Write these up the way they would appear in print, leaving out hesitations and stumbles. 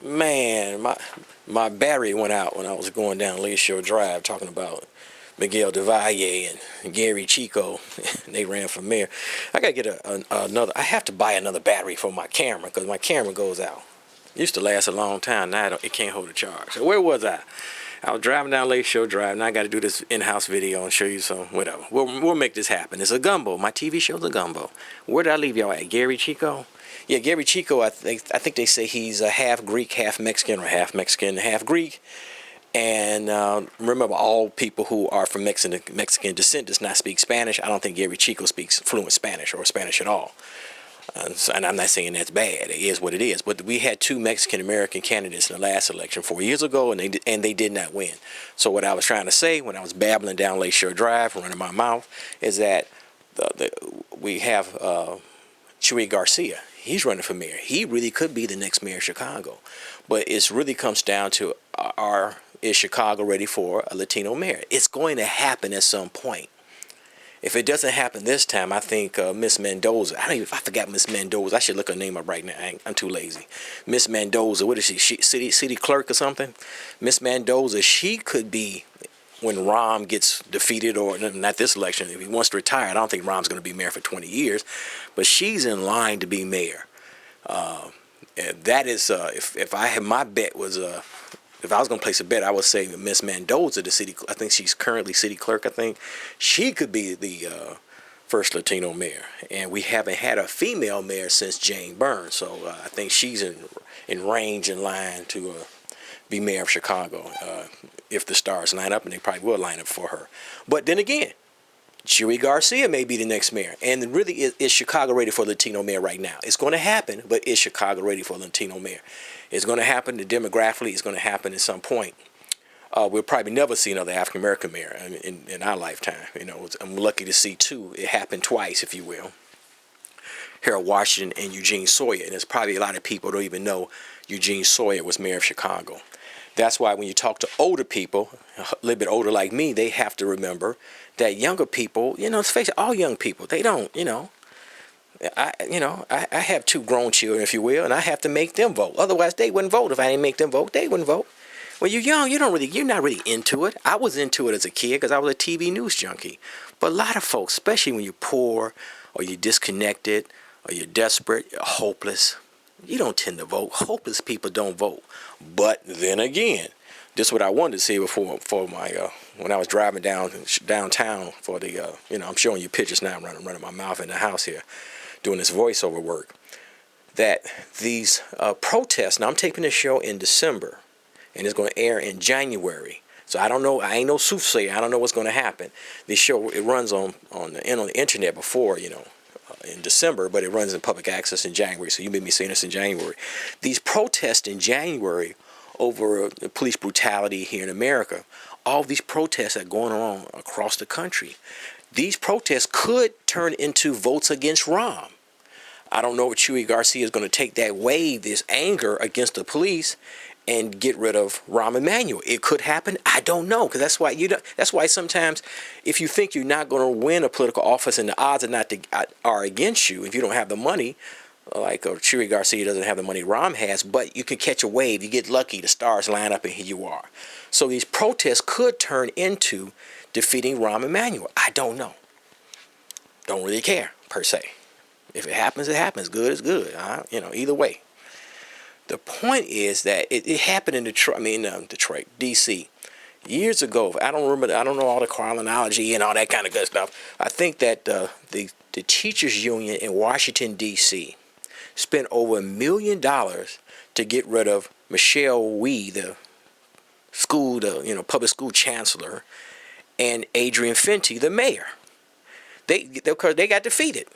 Man, my battery went out when I was going down Lakeshore Drive talking about Miguel Devalle and Gary Chico. They ran for mayor. I gotta get another. I have to buy another battery for my camera because my camera goes out. It used to last a long time. Now it can't hold a charge. So where was I? I was driving down Lakeshore Drive, and I got to do this in-house video and show you some whatever. We'll make this happen. It's a gumbo. My TV show's a gumbo. Where did I leave y'all at? Gary Chico? Yeah, Gary Chico. I think they say he's a half Greek, half Mexican, or half Mexican, half Greek. And remember, all people who are from Mexican descent does not speak Spanish. I don't think Gary Chico speaks fluent Spanish or Spanish at all. And I'm not saying that's bad. It is what it is. But we had two Mexican American candidates in the last election 4 years ago, and they did not win. So what I was trying to say when I was babbling down Lakeshore Drive, running my mouth, is that we have Chuy Garcia. He's running for mayor. He really could be the next mayor of Chicago. But it really comes down to is Chicago ready for a Latino mayor? It's going to happen at some point. If it doesn't happen this time, I think Miss Mendoza. I forgot Miss Mendoza. I should look her name up right now. I'm too lazy. Miss Mendoza. What is she? City clerk or something? Miss Mendoza. She could be when Rahm gets defeated, or not this election. If he wants to retire, I don't think Rahm's going to be mayor for 20 years, but she's in line to be mayor. And that is if I had my bet was if I was going to place a bet, I would say Miss Mendoza, the city. I think she's currently city clerk. I think she could be the first Latino mayor, and we haven't had a female mayor since Jane Byrne. So I think she's in range, in line to be mayor of Chicago if the stars line up, and they probably will line up for her. But then again, Chuy Garcia may be the next mayor. And really, is Chicago ready for a Latino mayor right now? It's going to happen, but is Chicago ready for a Latino mayor? It's going to happen demographically. It's going to happen at some point. We'll probably never see another African American mayor in our lifetime. You know, I'm lucky to see two. It happened twice, if you will. Harold Washington and Eugene Sawyer. And there's probably a lot of people who don't even know Eugene Sawyer was mayor of Chicago. That's why when you talk to older people, a little bit older like me, they have to remember that younger people, let's face it, all young people, they don't, I have two grown children, if you will, and I have to make them vote. Otherwise, they wouldn't vote. If I didn't make them vote, they wouldn't vote. When you're young, you're not really into it. I was into it as a kid because I was a TV news junkie. But a lot of folks, especially when you're poor or you're disconnected or you're desperate, you're hopeless, you don't tend to vote. Hopeless people don't vote. But then again, this is what I wanted to say before for my when I was driving downtown for the I'm showing you pictures now. I'm running my mouth in the house here, doing this voiceover work. That these protests. Now I'm taping this show in December, and it's going to air in January. So I don't know. I ain't no soothsayer. I don't know what's going to happen. This show, it runs on the internet before in December, but it runs in public access in January. So you may be seeing this in January. These protests in January over police brutality here in America, all these protests that are going on across the country, these protests could turn into votes against Rahm. I don't know if Chuy Garcia is going to take that wave, this anger against the police, and get rid of Rahm Emanuel. It could happen. I don't know, because that's why sometimes if you think you're not going to win a political office and the odds are against you, if you don't have the money, like Chuy Garcia doesn't have the money Rahm has, but you can catch a wave. You get lucky. The stars line up, and here you are. So these protests could turn into defeating Rahm Emanuel. I don't know. Don't really care per se. If it happens, it happens. Good is good. Either way. The point is that it happened in Detroit, D.C. years ago. I don't know all the chronology and all that kind of good stuff. I think that the teachers union in Washington, D.C. spent over $1 million to get rid of Michelle Wie, the public school chancellor, and Adrian Fenty, the mayor. They got defeated.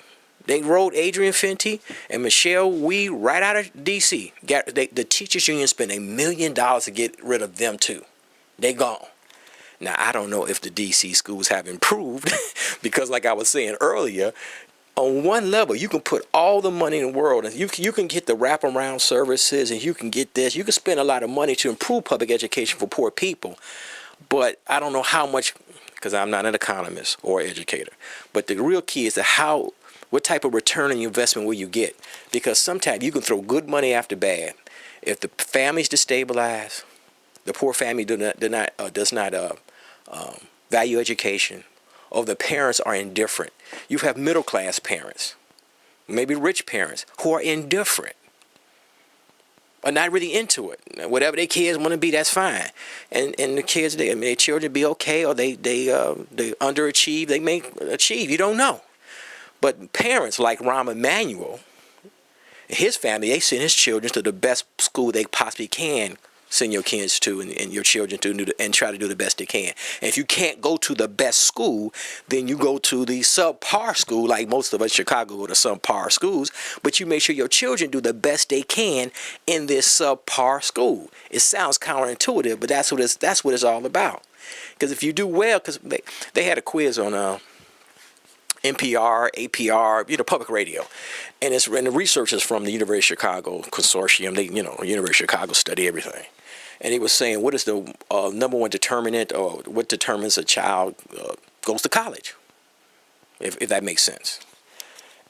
They rode Adrian Fenty and Michelle Wie right out of D.C. The teachers union spent $1 million to get rid of them too. They gone. Now, I don't know if the D.C. schools have improved because, like I was saying earlier, on one level, you can put all the money in the world, and you can get the wraparound services, and you can get this. You can spend a lot of money to improve public education for poor people. But I don't know how much, because I'm not an economist or educator. But the real key is what type of return on your investment will you get? Because sometimes you can throw good money after bad. If the family's destabilized, the poor family does not value education, or the parents are indifferent. You have middle class parents, maybe rich parents, who are indifferent, are not really into it. Whatever their kids want to be, that's fine. And the kids, their children be okay, or they underachieve, they may achieve. You don't know. But parents like Rahm Emanuel, his family, they send his children to the best school they possibly can send your kids to, and your children to, and try to do the best they can. And if you can't go to the best school, then you go to the subpar school, like most of us in Chicago go to subpar schools, but you make sure your children do the best they can in this subpar school. It sounds counterintuitive, but that's what it's all about. Because if you do well, because they had a quiz on NPR, APR, public radio, and the research is from the University of Chicago consortium. University of Chicago study everything, and he was saying, what is the number one determinant, or what determines a child goes to college, if that makes sense.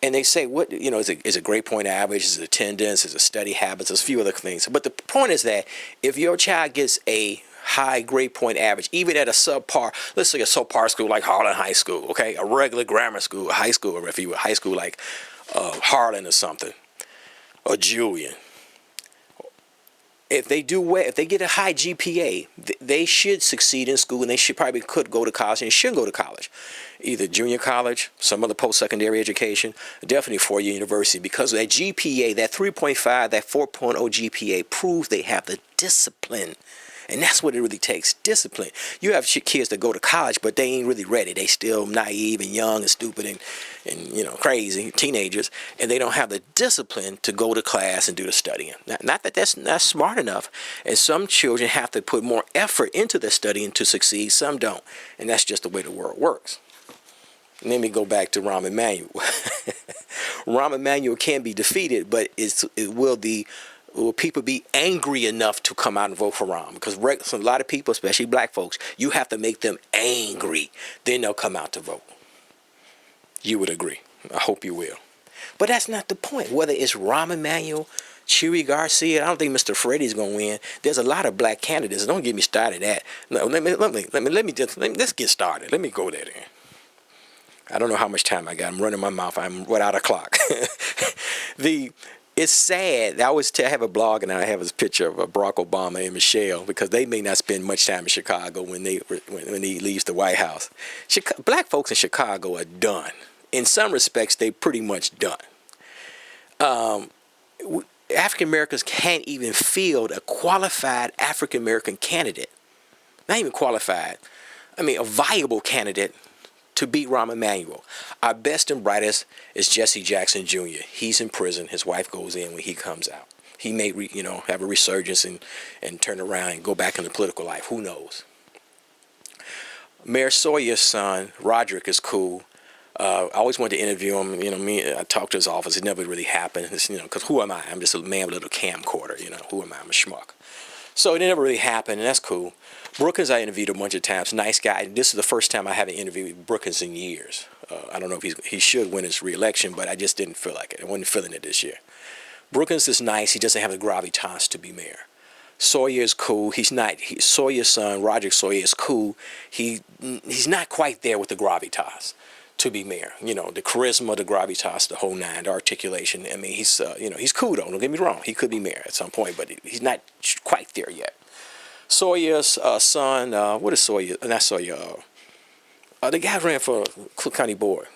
And they say, what is a grade point average, is it attendance, is it study habits, there's a few other things. But the point is that if your child gets a high grade point average, even at a subpar, let's say a subpar school like Harlan High School, okay, a regular grammar school, a high school, or if you were high school like Harlan or something, or Julian, if they do well, if they get a high GPA, they should succeed in school, and they could go to college, and should go to college, either junior college, some other post-secondary education, definitely four-year university, because that GPA, that 3.5, that 4.0 GPA proves they have the discipline. And that's what it really takes, discipline. You have kids that go to college, but they ain't really ready. They still naive and young and stupid and crazy, teenagers, and they don't have the discipline to go to class and do the studying. Not that that's not smart enough. And some children have to put more effort into their studying to succeed. Some don't. And that's just the way the world works. And let me go back to Rahm Emanuel. Rahm Emanuel can be defeated, but will people be angry enough to come out and vote for Rahm? Because a lot of people, especially black folks, you have to make them angry. Then they'll come out to vote. You would agree. I hope you will. But that's not the point. Whether it's Rahm Emanuel, Chuy Garcia, I don't think Mr. Freddie's gonna win. There's a lot of black candidates. Don't get me started at. No, let's get started. Let me go there then. I don't know how much time I got. I'm running my mouth. I'm without a clock. It's sad. I have a blog, and I have this picture of Barack Obama and Michelle, because they may not spend much time in Chicago when he leaves the White House. Black folks in Chicago are done. In some respects, they pretty much done. African Americans can't even field a qualified African American candidate. Not even qualified. A viable candidate to beat Rahm Emanuel. Our best and brightest is Jesse Jackson Jr. He's in prison. His wife goes in when he comes out. He may, have a resurgence and turn around and go back into political life. Who knows? Mayor Sawyer's son, Roderick, is cool. I always wanted to interview him. I talked to his office. It never really happened. Because who am I? I'm just a man with a little camcorder. Who am I? I'm a schmuck. So it never really happened, and that's cool. Brookins, I interviewed a bunch of times. Nice guy. This is the first time I haven't interviewed Brookins in years. I don't know if he should win his re-election, but I just didn't feel like it. I wasn't feeling it this year. Brookins is nice. He doesn't have the gravitas to be mayor. Sawyer is cool. Sawyer's son, Roger Sawyer, is cool. He's not quite there with the gravitas to be mayor. The charisma, the gravitas, the whole nine, the articulation. He's cool though. Don't get me wrong. He could be mayor at some point, but he's not quite there yet. Sawyer's son, what is Sawyer? Not Sawyer. The guy ran for Cook County Board.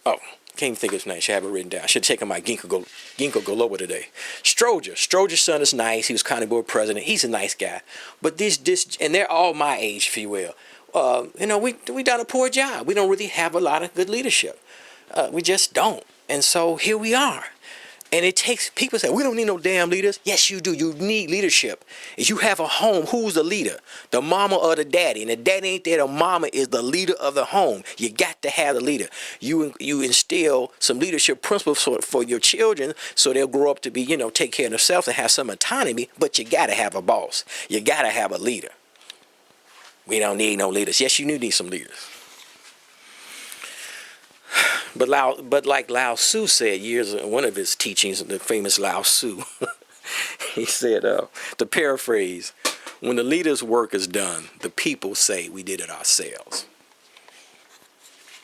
Oh, can't even think of his name. Should have it written down. Should have taken my Ginkgo Biloba today. Stroger's son is nice. He was county board president. He's a nice guy. But and they're all my age, if you will. We done a poor job. We don't really have a lot of good leadership. We just don't. And so here we are. And it takes, people say, we don't need no damn leaders. Yes, you do. You need leadership. If you have a home, who's the leader? The mama or the daddy? And the daddy ain't there. The mama is the leader of the home. You got to have the leader. You instill some leadership principles for your children so they'll grow up to be, take care of themselves and have some autonomy. But you got to have a boss. You got to have a leader. We don't need no leaders. Yes, you do need some leaders. But like Lao Tzu said one of his teachings, the famous Lao Tzu, He said, to paraphrase, when the leader's work is done, the people say we did it ourselves.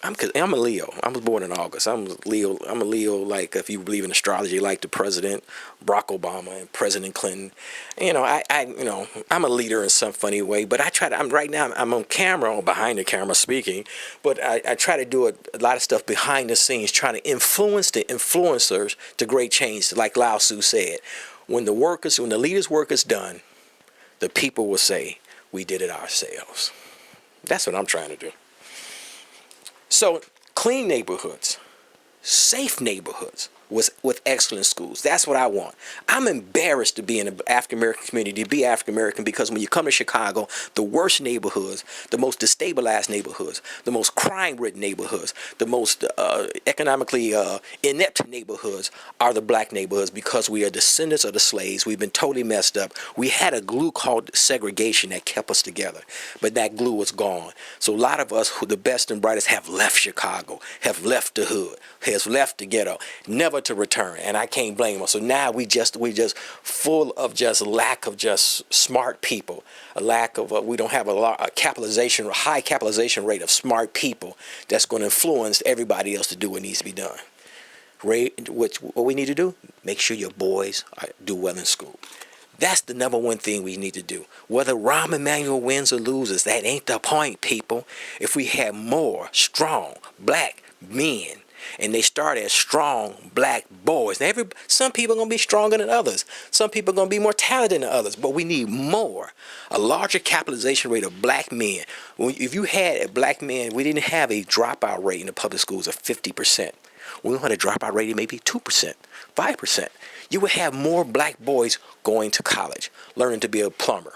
I'm a Leo. I was born in August. I'm a Leo. I'm a Leo. Like if you believe in astrology, like the President Barack Obama and President Clinton. I'm a leader in some funny way. But I try to. Right now. I'm on camera, or behind the camera speaking. But I try to do a lot of stuff behind the scenes, trying to influence the influencers to great change. Like Lao Tzu said, when the leader's work is done, the people will say we did it ourselves. That's what I'm trying to do. So, clean neighborhoods, safe neighborhoods with excellent schools. That's what I want. I'm embarrassed to be in the African American community, to be African American, because when you come to Chicago, the worst neighborhoods, the most destabilized neighborhoods, the most crime-ridden neighborhoods, the most economically inept neighborhoods are the black neighborhoods, because we are descendants of the slaves. We've been totally messed up. We had a glue called segregation that kept us together, but that glue is gone. So a lot of us, who the best and brightest, have left Chicago, have left the hood, has left the ghetto, never to return, and I can't blame them. So now we just full of just lack of just smart people, a lack of we don't have a high capitalization rate of smart people that's going to influence everybody else to do what needs to be done. What we need to do, make sure your boys do well in school. That's the number one thing we need to do. Whether Rahm Emanuel wins or loses, that ain't the point, people. If we have more strong black men, and they start as strong black boys. Now, some people are going to be stronger than others. Some people are going to be more talented than others. But we need a larger capitalization rate of black men. If you had a black man, we didn't have a dropout rate in the public schools of 50%. We had a dropout rate of maybe 2%, 5%. You would have more black boys going to college, learning to be a plumber,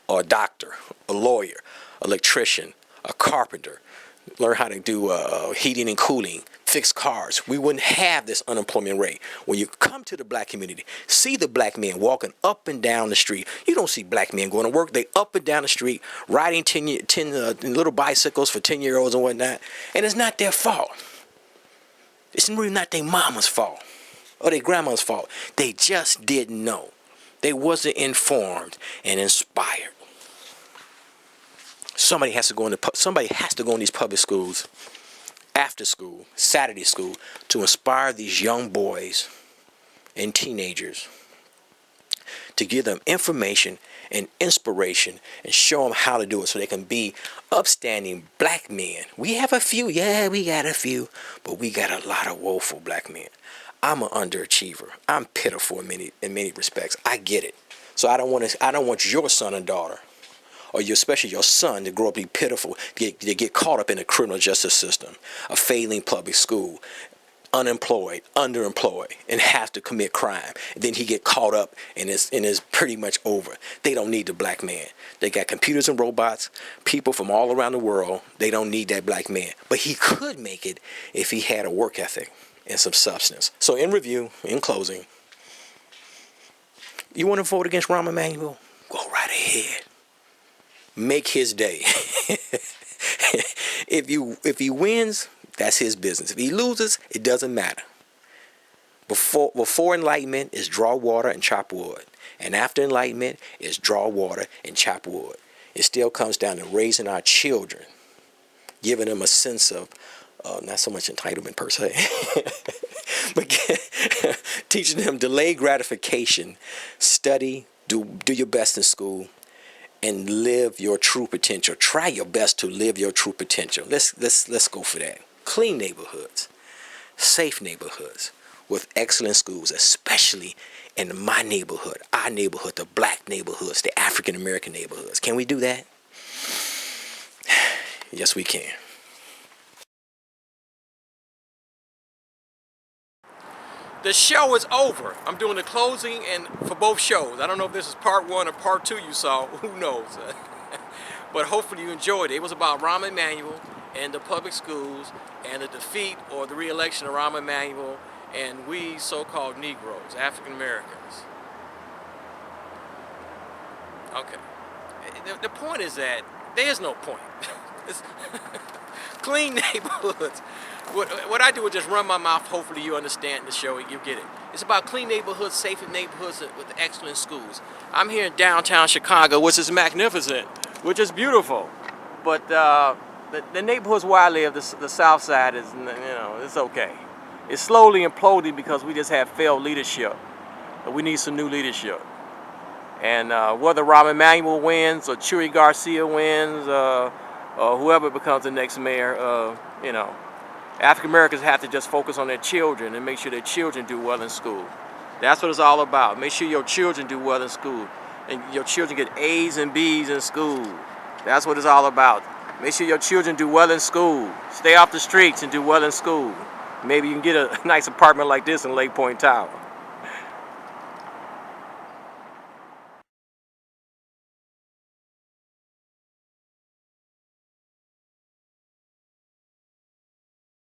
or a doctor, a lawyer, electrician, a carpenter, learn how to do heating and cooling, fix cars. We wouldn't have this unemployment rate. When you come to the black community, see the black men walking up and down the street. You don't see black men going to work. They up and down the street, riding 10 little bicycles for 10-year-olds and whatnot. And it's not their fault. It's really not their mama's fault or their grandma's fault. They just didn't know. They wasn't informed and inspired. Somebody has to go in these public schools, after school, Saturday school, to inspire these young boys and teenagers, to give them information and inspiration and show them how to do it so they can be upstanding black men. We have a few, we got a few, but we got a lot of woeful black men. I'm an underachiever. I'm pitiful in many respects. I get it. So I don't want your son and daughter, or especially your son, to grow up to be pitiful, to get caught up in the criminal justice system, a failing public school, unemployed, underemployed, and have to commit crime. And then he get caught up and is pretty much over. They don't need the black man. They got computers and robots, people from all around the world. They don't need that black man. But he could make it if he had a work ethic and some substance. So in review, in closing, you want to vote against Rahm Emanuel? Go right ahead. Make his day. If he wins, that's his business. If he loses, it doesn't matter. Before enlightenment is draw water and chop wood. And after enlightenment is draw water and chop wood. It still comes down to raising our children, giving them a sense of, not so much entitlement per se, but teaching them delayed gratification, study, do your best in school, and live your true potential. Try your best to live your true potential. Let's go for that. Clean neighborhoods, safe neighborhoods with excellent schools, especially in my neighborhood, our neighborhood, the black neighborhoods, the African American neighborhoods. Can we do that? Yes, we can. The show is over. I'm doing the closing and for both shows. I don't know if this is part one or part two you saw. Who knows? But hopefully you enjoyed it. It was about Rahm Emanuel and the public schools and the defeat or the re-election of Rahm Emanuel and we so-called Negroes, African Americans. Okay. The point is that there is no point. It's clean neighborhoods. What I do is just run my mouth. Hopefully you understand the show and you get it. It's about clean neighborhoods, safe neighborhoods with excellent schools. I'm here in downtown Chicago, which is magnificent, which is beautiful. But the neighborhoods where I live, the South Side is, it's okay. It's slowly imploding because we just have failed leadership. We need some new leadership. And whether Rahm Emanuel wins or Chuy Garcia wins, or whoever becomes the next mayor, African Americans have to just focus on their children and make sure their children do well in school. That's what it's all about. Make sure your children do well in school and your children get A's and B's in school. That's what it's all about. Make sure your children do well in school. Stay off the streets and do well in school. Maybe you can get a nice apartment like this in Lake Point Tower.